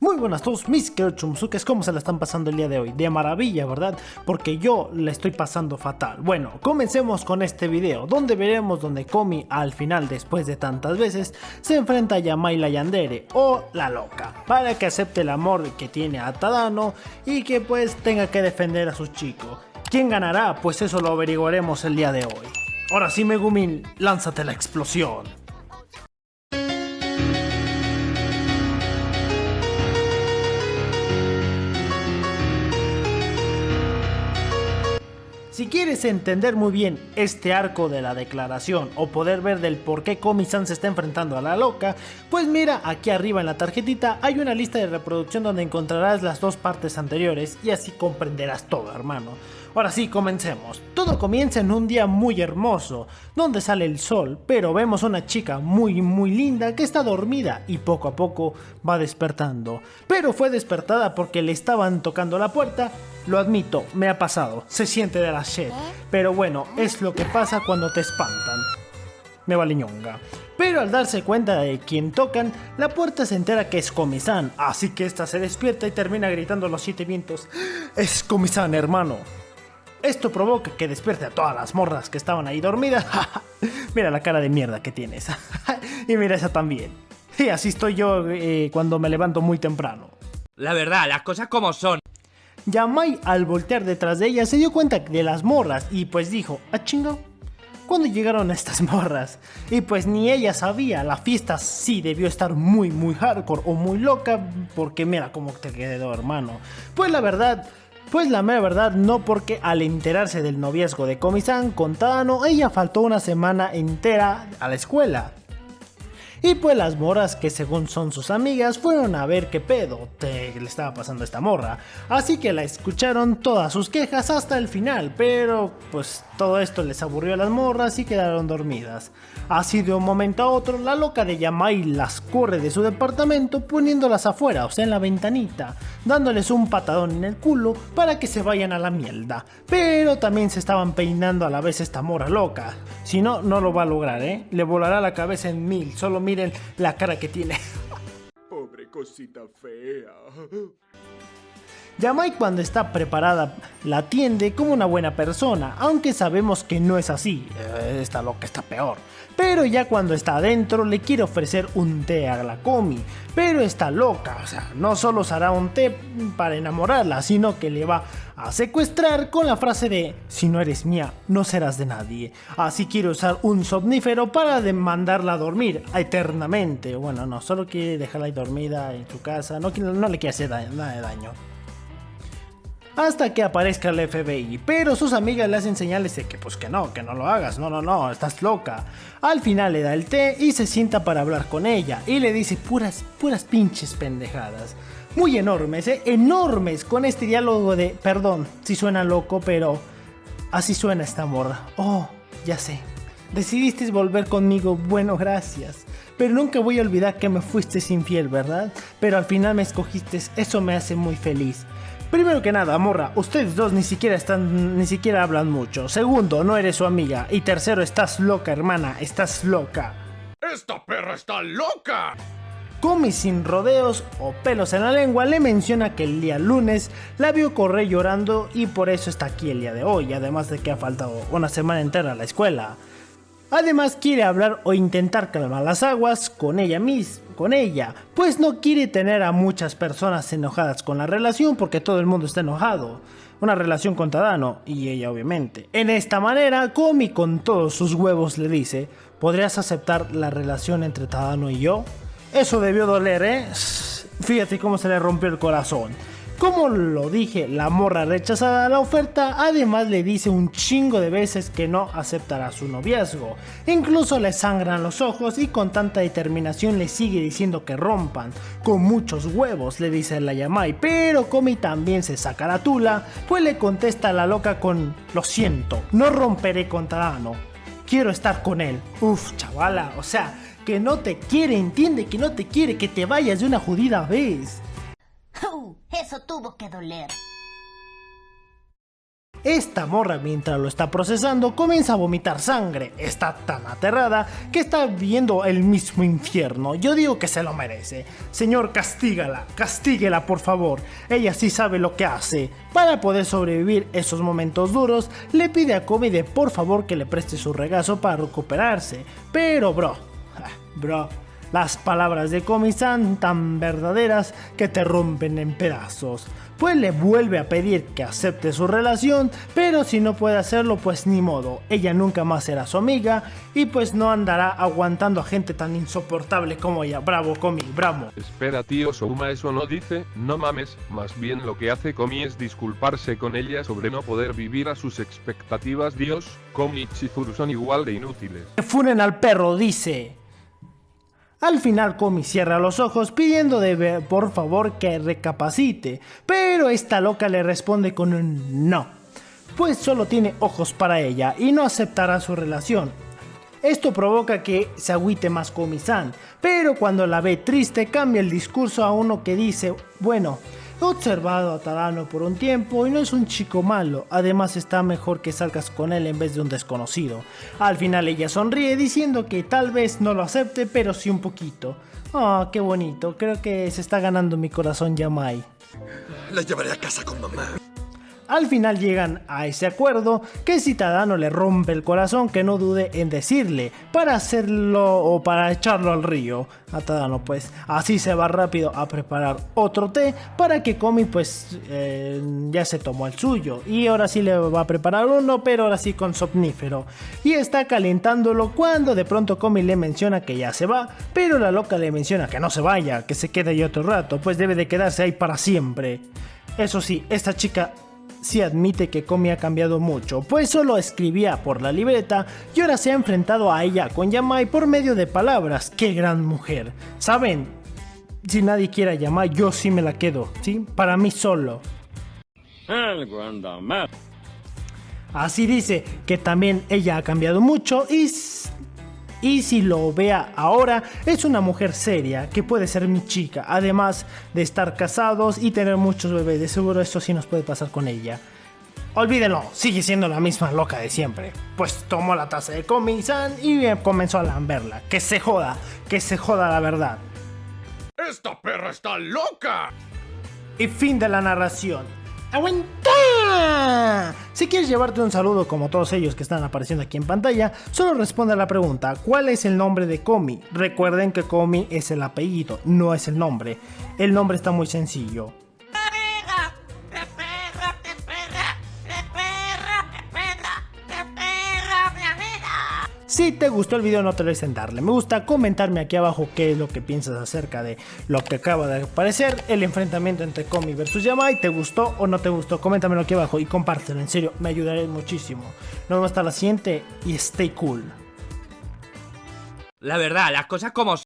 Muy buenas a todos mis queridos chumzuques, ¿cómo se la están pasando el día de hoy? De maravilla, ¿verdad? Porque yo la estoy pasando fatal. Bueno, comencemos con este video, donde veremos donde Komi al final, después de tantas veces, se enfrenta a Yamai la Yandere, o la loca, para que acepte el amor que tiene a Tadano y que pues tenga que defender a su chico. ¿Quién ganará? Pues eso lo averiguaremos el día de hoy. Ahora sí, Megumin, lánzate la explosión. Si quieres entender muy bien este arco de la declaración o poder ver del por qué Komi-san se está enfrentando a la loca, pues mira, aquí arriba en la tarjetita hay una lista de reproducción donde encontrarás las dos partes anteriores y así comprenderás todo, hermano. Ahora sí, comencemos. Todo comienza en un día muy hermoso, donde sale el sol, pero vemos a una chica muy linda que está dormida y poco a poco va despertando. Pero fue despertada porque le estaban tocando la puerta. Lo admito, me ha pasado, se siente de la shit, pero bueno, es lo que pasa cuando te espantan. Me vale ñonga. Pero al darse cuenta de quién tocan, la puerta se entera que es Komi-san, así que esta se despierta y termina gritando a los siete vientos: ¡Es Komi-san, hermano! Esto provoca que despierte a todas las morras que estaban ahí dormidas. Mira la cara de mierda que tienes. Y mira esa también. Y así estoy yo cuando me levanto muy temprano. La verdad, las cosas como son. Yamai, al voltear detrás de ella, se dio cuenta de las morras y pues dijo: ¡ah, chingo! ¿Cuándo llegaron estas morras? Y pues ni ella sabía, la fiesta sí debió estar muy hardcore o muy loca, porque mira cómo te quedó, hermano. Pues la mera verdad, no, porque al enterarse del noviazgo de Komi-san con Tadano, ella faltó una semana entera a la escuela. Y pues las morras, que según son sus amigas, fueron a ver qué pedo le estaba pasando a esta morra. Así que la escucharon todas sus quejas hasta el final, pero pues todo esto les aburrió a las morras y quedaron dormidas. Así de un momento a otro, la loca de Yamai las corre de su departamento poniéndolas afuera, o sea en la ventanita, dándoles un patadón en el culo para que se vayan a la mierda. Pero también se estaban peinando a la vez esta morra loca. Si no, no lo va a lograr, le volará la cabeza en mil. Solo miren la cara que tiene. Pobre cosita fea. Yamai, cuando está preparada, la atiende como una buena persona, aunque sabemos que no es así. Esta loca está peor. Pero ya cuando está adentro le quiere ofrecer un té a la Komi. Pero está loca, o sea, no solo usará un té para enamorarla, sino que le va a secuestrar con la frase de: si no eres mía, no serás de nadie. Así quiere usar un somnífero para mandarla a dormir eternamente. Bueno, no, solo quiere dejarla ahí dormida en su casa, no le quiere hacer nada de daño. Hasta que aparezca el FBI, pero sus amigas le hacen señales de que pues que no lo hagas, no, estás loca. Al final le da el té y se sienta para hablar con ella y le dice puras pinches pendejadas. Muy enormes, enormes, con este diálogo de: perdón si suena loco, pero así suena esta morra. Oh, ya sé, decidiste volver conmigo, bueno, gracias. Pero nunca voy a olvidar que me fuiste infiel, ¿verdad? Pero al final me escogiste, eso me hace muy feliz. Primero que nada, morra, ustedes dos ni siquiera hablan mucho. Segundo, no eres su amiga. Y tercero, estás loca, hermana, estás loca. ¡Esta perra está loca! Komi, sin rodeos o pelos en la lengua, le menciona que el día lunes la vio correr llorando y por eso está aquí el día de hoy, además de que ha faltado una semana entera a la escuela. Además quiere hablar o intentar calmar las aguas con ella, pues no quiere tener a muchas personas enojadas con la relación, porque todo el mundo está enojado. Una relación con Tadano y ella, obviamente. En esta manera, Komi con todos sus huevos le dice: ¿podrías aceptar la relación entre Tadano y yo? Eso debió doler, Fíjate cómo se le rompió el corazón. Como lo dije, la morra rechazada la oferta, además le dice un chingo de veces que no aceptará su noviazgo. Incluso le sangran los ojos y con tanta determinación le sigue diciendo que rompan. Con muchos huevos, le dice la Yamai, pero Komi también se saca la tula, pues le contesta a la loca con: lo siento, no romperé con Tadano, quiero estar con él. Uf, chavala, o sea, que no te quiere, entiende que no te quiere, que te vayas de una jodida vez. Eso tuvo que doler. Esta morra, mientras lo está procesando, comienza a vomitar sangre. Está tan aterrada que está viendo el mismo infierno. Yo digo que se lo merece. Señor, castíguela por favor. Ella sí sabe lo que hace. Para poder sobrevivir esos momentos duros, le pide a Komi de por favor que le preste su regazo para recuperarse. Pero bro, las palabras de Komi son tan verdaderas que te rompen en pedazos. Pues le vuelve a pedir que acepte su relación, pero si no puede hacerlo, pues ni modo. Ella nunca más será su amiga y pues no andará aguantando a gente tan insoportable como ella. Bravo Komi, bravo. Espera tío Souma, eso no dice, no mames, más bien lo que hace Komi es disculparse con ella sobre no poder vivir a sus expectativas. Dios, Komi y Chizuru son igual de inútiles. Que funen al perro, dice. Al final Komi cierra los ojos pidiendo por favor que recapacite, pero esta loca le responde con un no, pues solo tiene ojos para ella y no aceptará su relación. Esto provoca que se agüite más Komi-san, pero cuando la ve triste cambia el discurso a uno que dice, bueno, he observado a Tadano por un tiempo y no es un chico malo, además está mejor que salgas con él en vez de un desconocido. Al final ella sonríe diciendo que tal vez no lo acepte, pero sí un poquito. Ah, qué bonito, creo que se está ganando mi corazón Yamai. La llevaré a casa con mamá. Al final llegan a ese acuerdo que si Tadano le rompe el corazón que no dude en decirle para hacerlo o para echarlo al río a Tadano, pues así se va rápido a preparar otro té para que Komi pues ya se tomó el suyo y ahora sí le va a preparar uno, pero ahora sí con somnífero y está calentándolo cuando de pronto Komi le menciona que ya se va, pero la loca le menciona que no se vaya, que se quede ahí otro rato, pues debe de quedarse ahí para siempre. Eso sí, esta chica sí admite que Komi ha cambiado mucho, pues solo escribía por la libreta y ahora se ha enfrentado a ella con Yamai por medio de palabras. ¡Qué gran mujer! ¿Saben? Si nadie quiere a Yamai, yo sí me la quedo, ¿sí? Para mí solo. Así dice que también ella ha cambiado mucho y si lo vea ahora, es una mujer seria que puede ser mi chica, además de estar casados y tener muchos bebés. De seguro eso sí nos puede pasar con ella. Olvídenlo, sigue siendo la misma loca de siempre. Pues tomó la taza de Komi-san y comenzó a lamberla. Que se joda la verdad. ¡Esta perra está loca! Y fin de la narración. ¡Aguanta! Si quieres llevarte un saludo como todos ellos que están apareciendo aquí en pantalla, solo responde a la pregunta: ¿cuál es el nombre de Komi? Recuerden que Komi es el apellido, no es el nombre. El nombre está muy sencillo. Si te gustó el video no te olvides en darle me gusta, comentarme aquí abajo qué es lo que piensas acerca de lo que acaba de aparecer, el enfrentamiento entre Komi versus Yamai. ¿Te gustó o no te gustó? Coméntamelo aquí abajo y compártelo, en serio, me ayudaré muchísimo. Nos vemos hasta la siguiente y stay cool. La verdad, las cosas como son.